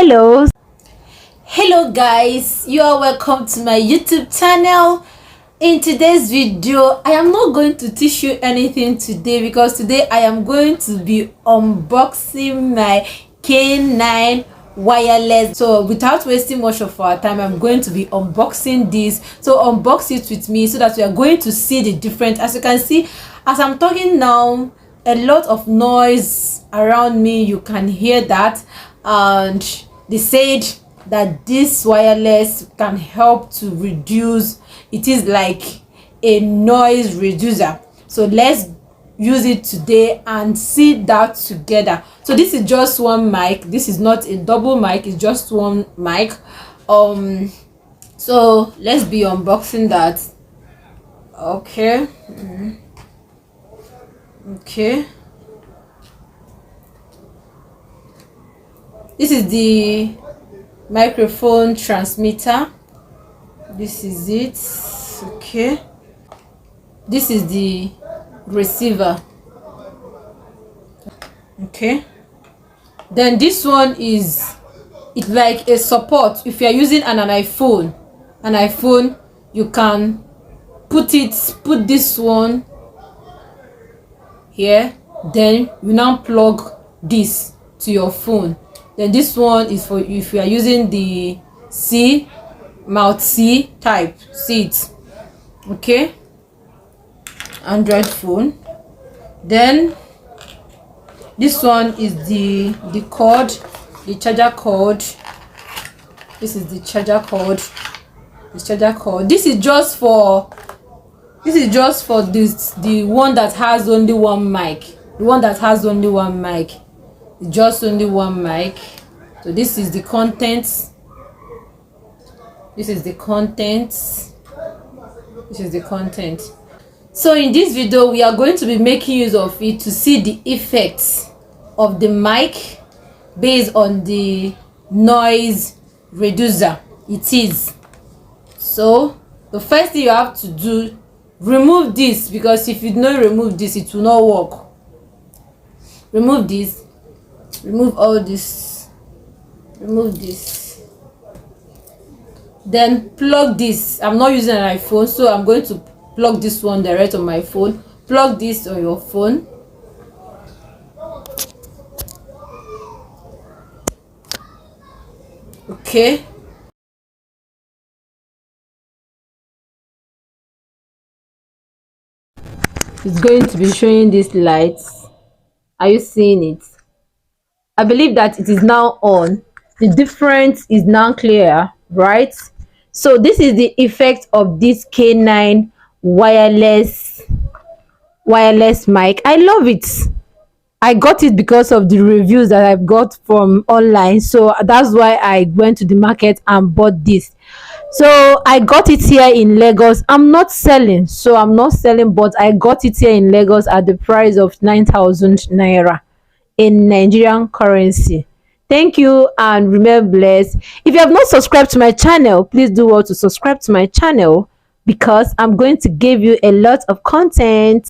Hello. Hello guys, you are welcome to my YouTube channel. In today's video, I am not going to teach you anything today because today I am going to be unboxing my K9 wireless. So without wasting much of our time, I'm going to be unboxing this. So unbox it with me so that we are going to see the difference. As you can see, as I'm talking now, a lot of noise around me, you can hear that, and they said that this wireless can help to reduce, it is like a noise reducer. So let's use it today and see that together. So this is just one mic, this is not a double mic, it's just one mic. So let's be unboxing that. Okay. Okay, this is the microphone transmitter, this is it. Okay, this is the receiver. Okay, then this one is, it's like a support. If you are using an iPhone, you can put this one here, then you now plug this to your phone. Then this one is for if you are using the mouth C type seat. Okay, Android phone. Then this one is the cord, the charger cord. This is the charger cord, this is just for this, the one that has only one mic. The one that has only one mic, just only one mic. So this is the contents, So in this video we are going to be making use of it to see the effects of the mic based on the noise reducer it is. So the first thing you have to do, remove this, because if you don't remove this, it will not work. Remove this, remove all this, remove this, then plug this. I'm not using an iPhone, so I'm going to plug this one direct on my phone. Plug this on your phone. Okay, it's going to be showing these lights. Are you seeing it? I believe that it is now on. The difference is now clear, right? So this is the effect of this K9 wireless mic. I love it. I got it because of the reviews that I've got from online, so that's why I went to the market and bought this. So I got it here in Lagos. I'm not selling, but I got it here in Lagos at the price of 9,000 naira in Nigerian currency. Thank you and remain blessed. If you have not subscribed to my channel, please do well to subscribe to my channel because I'm going to give you a lot of content.